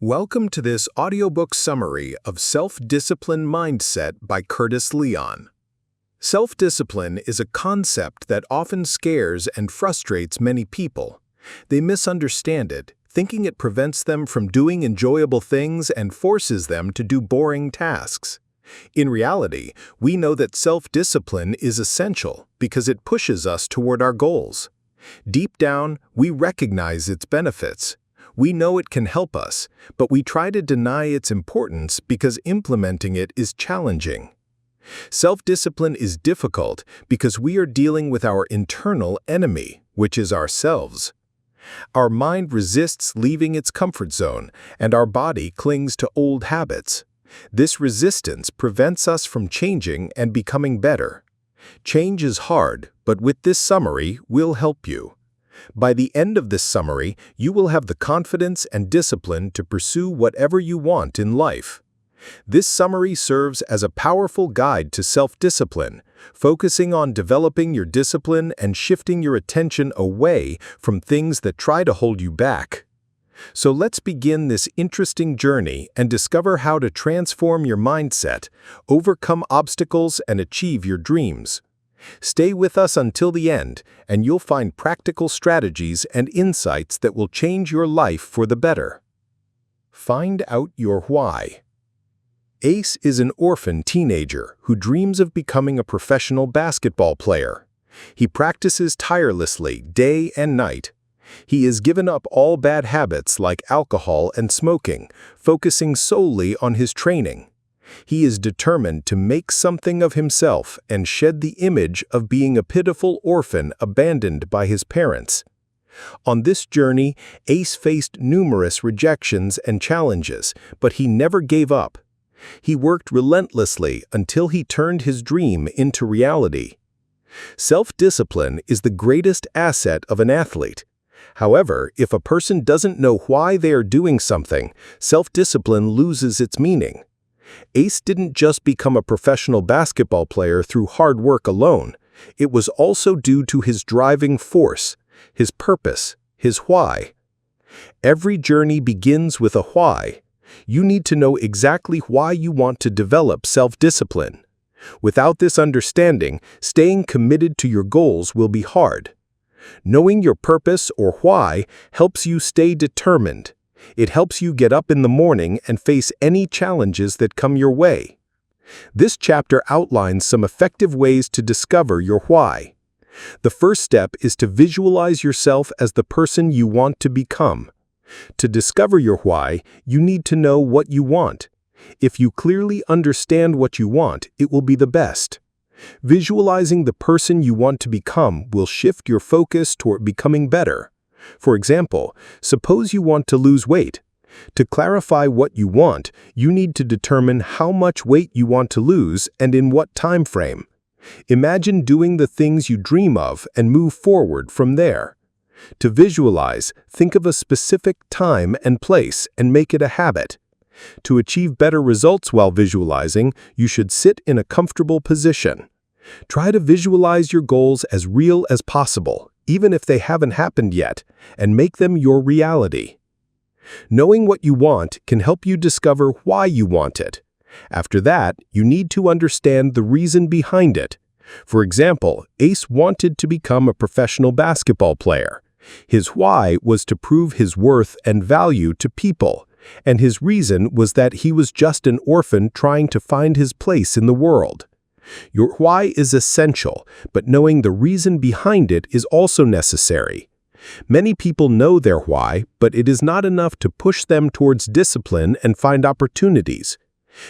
Welcome to this audiobook summary of Self-Discipline Mindset by Curtis Leon. Self-discipline is a concept that often scares and frustrates many people. They misunderstand it, thinking it prevents them from doing enjoyable things and forces them to do boring tasks. In reality, we know that self-discipline is essential because it pushes us toward our goals. Deep down, we recognize its benefits. We know it can help us, but we try to deny its importance because implementing it is challenging. Self-discipline is difficult because we are dealing with our internal enemy, which is ourselves. Our mind resists leaving its comfort zone, and our body clings to old habits. This resistance prevents us from changing and becoming better. Change is hard, but with this summary, we'll help you. By the end of this summary, you will have the confidence and discipline to pursue whatever you want in life. This summary serves as a powerful guide to self-discipline, focusing on developing your discipline and shifting your attention away from things that try to hold you back. So let's begin this interesting journey and discover how to transform your mindset, overcome obstacles, and achieve your dreams. Stay with us until the end, and you'll find practical strategies and insights that will change your life for the better. Find out your why. Ace is an orphan teenager who dreams of becoming a professional basketball player. He practices tirelessly day and night. He has given up all bad habits like alcohol and smoking, focusing solely on his training. He is determined to make something of himself and shed the image of being a pitiful orphan abandoned by his parents. On this journey, Ace faced numerous rejections and challenges, but he never gave up. He worked relentlessly until he turned his dream into reality. Self-discipline is the greatest asset of an athlete. However, if a person doesn't know why they are doing something, self-discipline loses its meaning. Ace didn't just become a professional basketball player through hard work alone. It was also due to his driving force, his purpose, his why. Every journey begins with a why. You need to know exactly why you want to develop self-discipline. Without this understanding, staying committed to your goals will be hard. Knowing your purpose or why helps you stay determined. It helps you get up in the morning and face any challenges that come your way. This chapter outlines some effective ways to discover your why. The first step is to visualize yourself as the person you want to become. To discover your why, you need to know what you want. If you clearly understand what you want, it will be the best. Visualizing the person you want to become will shift your focus toward becoming better. For example, suppose you want to lose weight. To clarify what you want, you need to determine how much weight you want to lose and in what time frame. Imagine doing the things you dream of and move forward from there. To visualize, think of a specific time and place and make it a habit. To achieve better results while visualizing, you should sit in a comfortable position. Try to visualize your goals as real as possible, even if they haven't happened yet, and make them your reality. Knowing what you want can help you discover why you want it. After that, you need to understand the reason behind it. For example, Ace wanted to become a professional basketball player. His why was to prove his worth and value to people, and his reason was that he was just an orphan trying to find his place in the world. Your why is essential, but knowing the reason behind it is also necessary. Many people know their why, but it is not enough to push them towards discipline and find opportunities.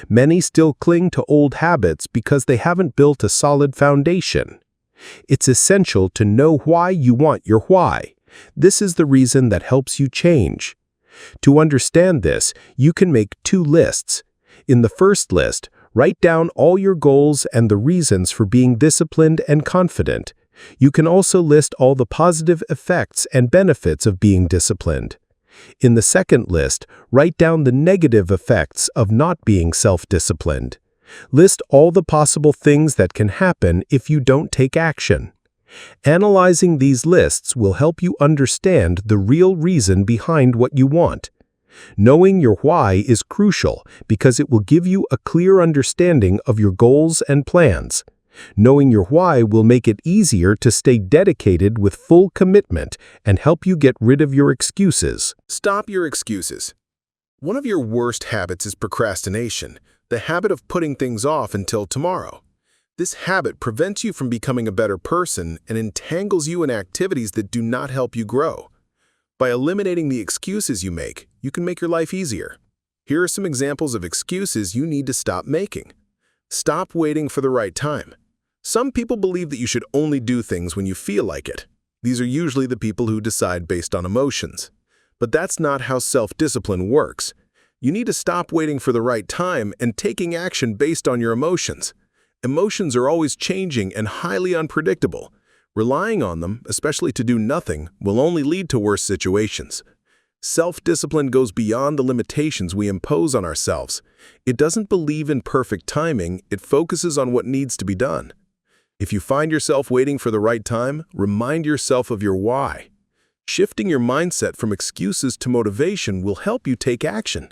Many still cling to old habits because they haven't built a solid foundation. It's essential to know why you want your why. This is the reason that helps you change. To understand this, you can make two lists. In the first list, write down all your goals and the reasons for being disciplined and confident. You can also list all the positive effects and benefits of being disciplined. In the second list, write down the negative effects of not being self-disciplined. List all the possible things that can happen if you don't take action. Analyzing these lists will help you understand the real reason behind what you want. Knowing your why is crucial because it will give you a clear understanding of your goals and plans. Knowing your why will make it easier to stay dedicated with full commitment and help you get rid of your excuses. Stop your excuses. One of your worst habits is procrastination, the habit of putting things off until tomorrow. This habit prevents you from becoming a better person and entangles you in activities that do not help you grow. By eliminating the excuses you can make your life easier. Here are some examples of excuses you need to stop making. Stop waiting for the right time. Some people believe that you should only do things when you feel like it. These are usually the people who decide based on emotions. But that's not how self-discipline works. You need to stop waiting for the right time and taking action based on your emotions. Emotions are always changing and highly unpredictable. Relying on them, especially to do nothing, will only lead to worse situations. Self-discipline goes beyond the limitations we impose on ourselves. It doesn't believe in perfect timing, it focuses on what needs to be done. If you find yourself waiting for the right time, remind yourself of your why. Shifting your mindset from excuses to motivation will help you take action.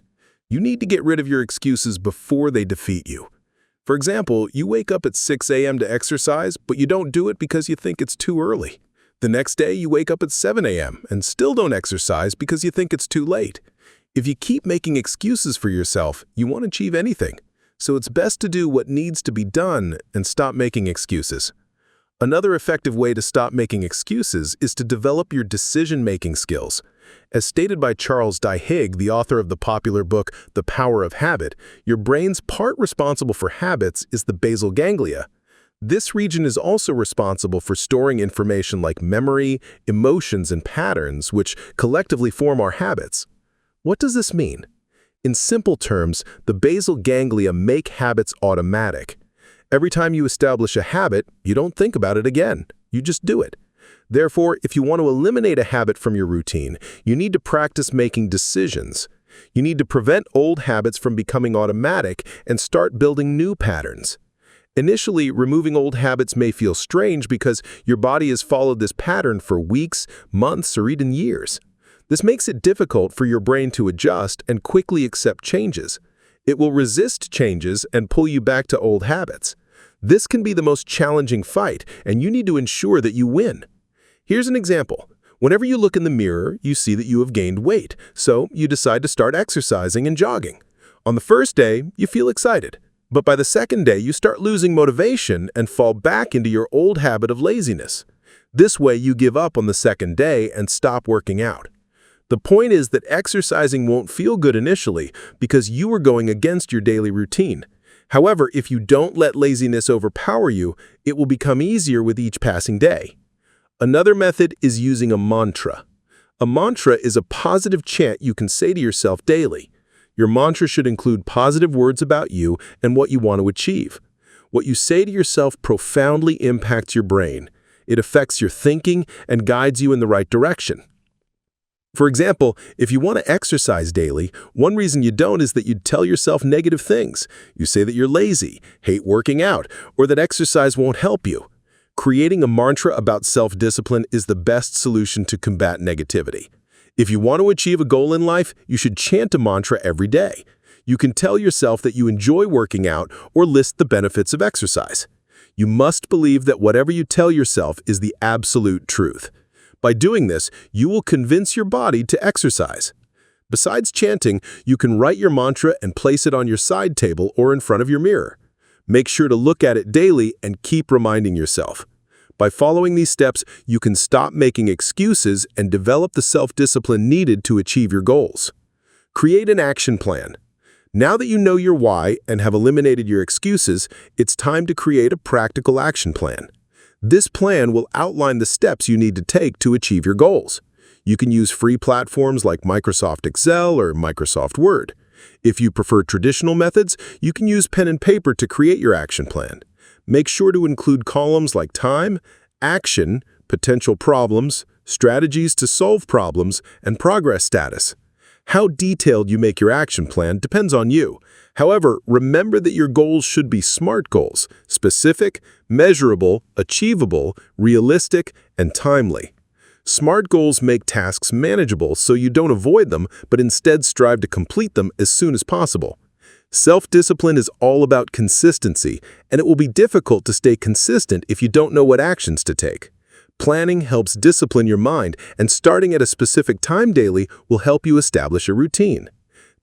You need to get rid of your excuses before they defeat you. For example, you wake up at 6 a.m. to exercise, but you don't do it because you think it's too early. The next day, you wake up at 7 a.m. and still don't exercise because you think it's too late. If you keep making excuses for yourself, you won't achieve anything. So it's best to do what needs to be done and stop making excuses. Another effective way to stop making excuses is to develop your decision-making skills. As stated by Charles Duhigg, the author of the popular book, The Power of Habit, your brain's part responsible for habits is the basal ganglia. This region is also responsible for storing information like memory, emotions, and patterns, which collectively form our habits. What does this mean? In simple terms, the basal ganglia make habits automatic. Every time you establish a habit, you don't think about it again. You just do it. Therefore, if you want to eliminate a habit from your routine, you need to practice making decisions. You need to prevent old habits from becoming automatic and start building new patterns. Initially, removing old habits may feel strange because your body has followed this pattern for weeks, months, or even years. This makes it difficult for your brain to adjust and quickly accept changes. It will resist changes and pull you back to old habits. This can be the most challenging fight, and you need to ensure that you win. Here's an example. Whenever you look in the mirror, you see that you have gained weight, so you decide to start exercising and jogging. On the first day, you feel excited, but by the second day, you start losing motivation and fall back into your old habit of laziness. This way, you give up on the second day and stop working out. The point is that exercising won't feel good initially because you are going against your daily routine. However, if you don't let laziness overpower you, it will become easier with each passing day. Another method is using a mantra. A mantra is a positive chant you can say to yourself daily. Your mantra should include positive words about you and what you want to achieve. What you say to yourself profoundly impacts your brain. It affects your thinking and guides you in the right direction. For example, if you want to exercise daily, one reason you don't is that you tell yourself negative things. You say that you're lazy, hate working out, or that exercise won't help you. Creating a mantra about self-discipline is the best solution to combat negativity. If you want to achieve a goal in life, you should chant a mantra every day. You can tell yourself that you enjoy working out or list the benefits of exercise. You must believe that whatever you tell yourself is the absolute truth. By doing this, you will convince your body to exercise. Besides chanting, you can write your mantra and place it on your side table or in front of your mirror. Make sure to look at it daily and keep reminding yourself. By following these steps, you can stop making excuses and develop the self-discipline needed to achieve your goals. Create an action plan. Now that you know your why and have eliminated your excuses, it's time to create a practical action plan. This plan will outline the steps you need to take to achieve your goals. You can use free platforms like Microsoft Excel or Microsoft Word. If you prefer traditional methods, you can use pen and paper to create your action plan. Make sure to include columns like time, action, potential problems, strategies to solve problems, and progress status. How detailed you make your action plan depends on you. However, remember that your goals should be SMART goals: specific, measurable, achievable, realistic, and timely. Smart goals make tasks manageable so you don't avoid them, but instead strive to complete them as soon as possible. Self-discipline is all about consistency, and it will be difficult to stay consistent if you don't know what actions to take. Planning helps discipline your mind, and starting at a specific time daily will help you establish a routine.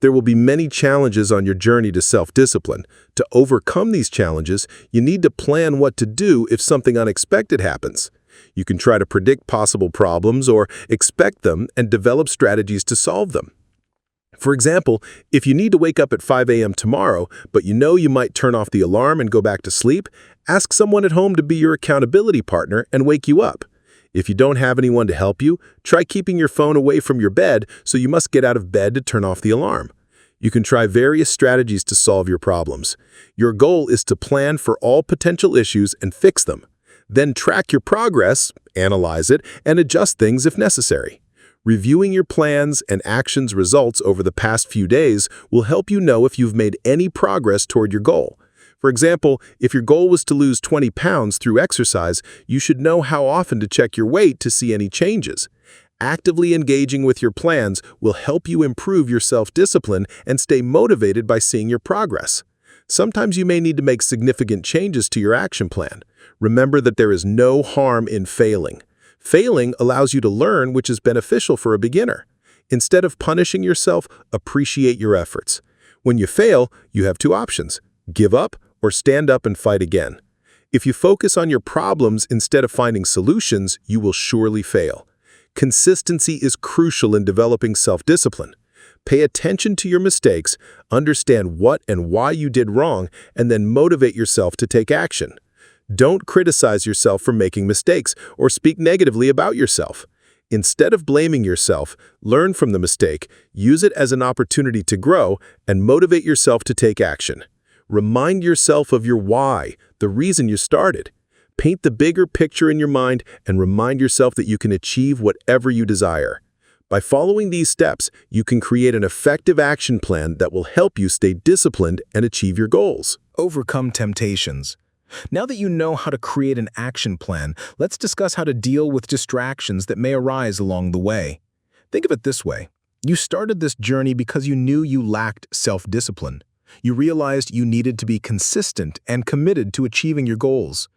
There will be many challenges on your journey to self-discipline. To overcome these challenges, you need to plan what to do if something unexpected happens. You can try to predict possible problems or expect them and develop strategies to solve them. For example, if you need to wake up at 5 a.m. tomorrow, but you know you might turn off the alarm and go back to sleep, ask someone at home to be your accountability partner and wake you up. If you don't have anyone to help you, try keeping your phone away from your bed so you must get out of bed to turn off the alarm. You can try various strategies to solve your problems. Your goal is to plan for all potential issues and fix them. Then track your progress, analyze it, and adjust things if necessary. Reviewing your plans and actions results over the past few days will help you know if you've made any progress toward your goal. For example, if your goal was to lose 20 pounds through exercise, you should know how often to check your weight to see any changes. Actively engaging with your plans will help you improve your self-discipline and stay motivated by seeing your progress. Sometimes you may need to make significant changes to your action plan. Remember that there is no harm in failing. Failing allows you to learn, which is beneficial for a beginner. Instead of punishing yourself, appreciate your efforts. When you fail, you have two options: give up or stand up and fight again. If you focus on your problems instead of finding solutions, you will surely fail. Consistency is crucial in developing self-discipline. Pay attention to your mistakes, understand what and why you did wrong, and then motivate yourself to take action. Don't criticize yourself for making mistakes or speak negatively about yourself. Instead of blaming yourself, learn from the mistake, use it as an opportunity to grow, and motivate yourself to take action. Remind yourself of your why, the reason you started. Paint the bigger picture in your mind and remind yourself that you can achieve whatever you desire. By following these steps, you can create an effective action plan that will help you stay disciplined and achieve your goals. Overcome temptations. Now that you know how to create an action plan, let's discuss how to deal with distractions that may arise along the way. Think of it this way. You started this journey because you knew you lacked self-discipline. You realized you needed to be consistent and committed to achieving your goals.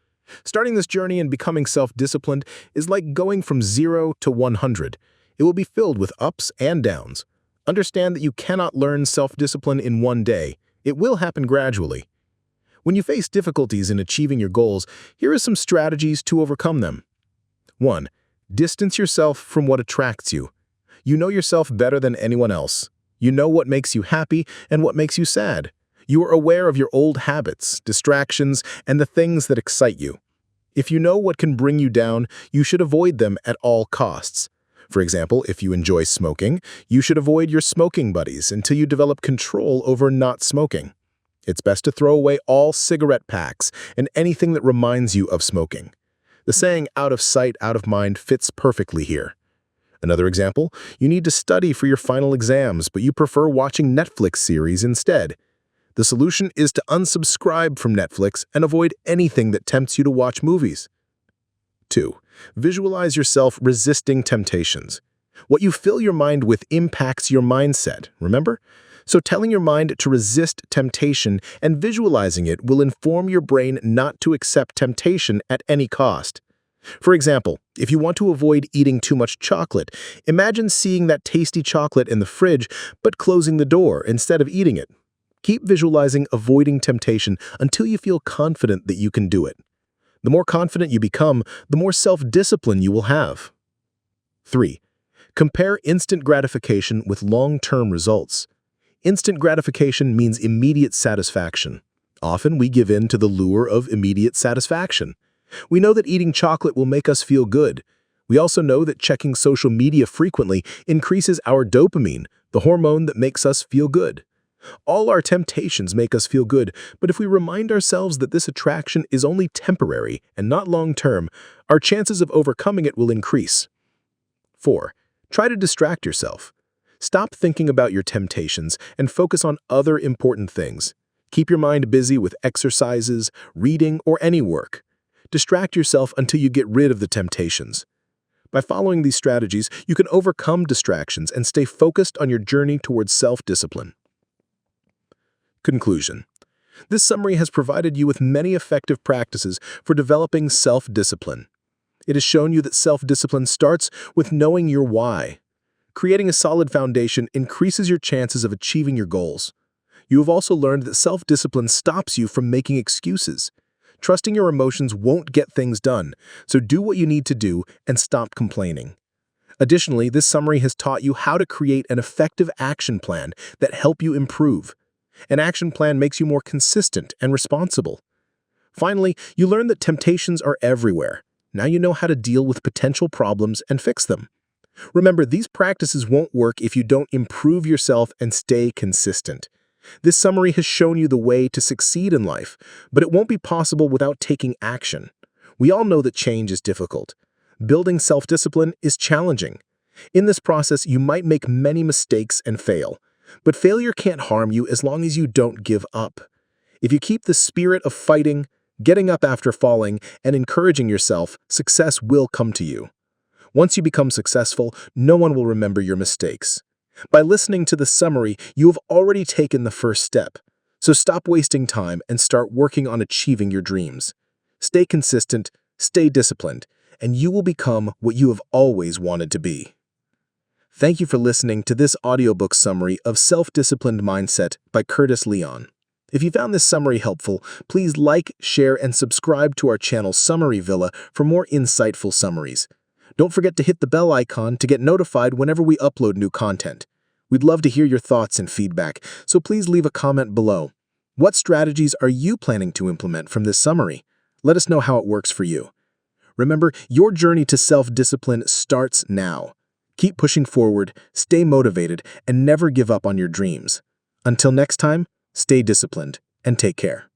Starting this journey and becoming self-disciplined is like going from 0 to 100. It will be filled with ups and downs. Understand that you cannot learn self-discipline in one day. It will happen gradually. When you face difficulties in achieving your goals, here are some strategies to overcome them. 1. Distance yourself from what attracts you. You know yourself better than anyone else. You know what makes you happy and what makes you sad. You are aware of your old habits, distractions, and the things that excite you. If you know what can bring you down, you should avoid them at all costs. For example, if you enjoy smoking, you should avoid your smoking buddies until you develop control over not smoking. It's best to throw away all cigarette packs and anything that reminds you of smoking. The saying, "out of sight, out of mind," fits perfectly here. Another example, you need to study for your final exams, but you prefer watching Netflix series instead. The solution is to unsubscribe from Netflix and avoid anything that tempts you to watch movies. 2. Visualize yourself resisting temptations. What you fill your mind with impacts your mindset, remember? So telling your mind to resist temptation and visualizing it will inform your brain not to accept temptation at any cost. For example, if you want to avoid eating too much chocolate, imagine seeing that tasty chocolate in the fridge but closing the door instead of eating it. Keep visualizing avoiding temptation until you feel confident that you can do it. The more confident you become, the more self-discipline you will have. 3. Compare instant gratification with long-term results. Instant gratification means immediate satisfaction. Often we give in to the lure of immediate satisfaction. We know that eating chocolate will make us feel good. We also know that checking social media frequently increases our dopamine, the hormone that makes us feel good. All our temptations make us feel good, but if we remind ourselves that this attraction is only temporary and not long-term, our chances of overcoming it will increase. 4. Try to distract yourself. Stop thinking about your temptations and focus on other important things. Keep your mind busy with exercises, reading, or any work. Distract yourself until you get rid of the temptations. By following these strategies, you can overcome distractions and stay focused on your journey towards self-discipline. Conclusion. This summary has provided you with many effective practices for developing self-discipline. It has shown you that self-discipline starts with knowing your why. Creating a solid foundation increases your chances of achieving your goals. You have also learned that self-discipline stops you from making excuses. Trusting your emotions won't get things done, so do what you need to do and stop complaining. Additionally, this summary has taught you how to create an effective action plan that helps you improve. An action plan makes you more consistent and responsible. Finally, you learn that temptations are everywhere. Now you know how to deal with potential problems and fix them. Remember, these practices won't work if you don't improve yourself and stay consistent. This summary has shown you the way to succeed in life, but it won't be possible without taking action. We all know that change is difficult. Building self-discipline is challenging. In this process, you might make many mistakes and fail, but failure can't harm you as long as you don't give up. If you keep the spirit of fighting, getting up after falling, and encouraging yourself, success will come to you. Once you become successful, no one will remember your mistakes. By listening to the summary, you have already taken the first step. So stop wasting time and start working on achieving your dreams. Stay consistent, stay disciplined, and you will become what you have always wanted to be. Thank you for listening to this audiobook summary of Self-Disciplined Mindset by Curtis Leon. If you found this summary helpful, please like, share, and subscribe to our channel Summary Villa for more insightful summaries. Don't forget to hit the bell icon to get notified whenever we upload new content. We'd love to hear your thoughts and feedback, so please leave a comment below. What strategies are you planning to implement from this summary? Let us know how it works for you. Remember, your journey to self-discipline starts now. Keep pushing forward, stay motivated, and never give up on your dreams. Until next time, stay disciplined and take care.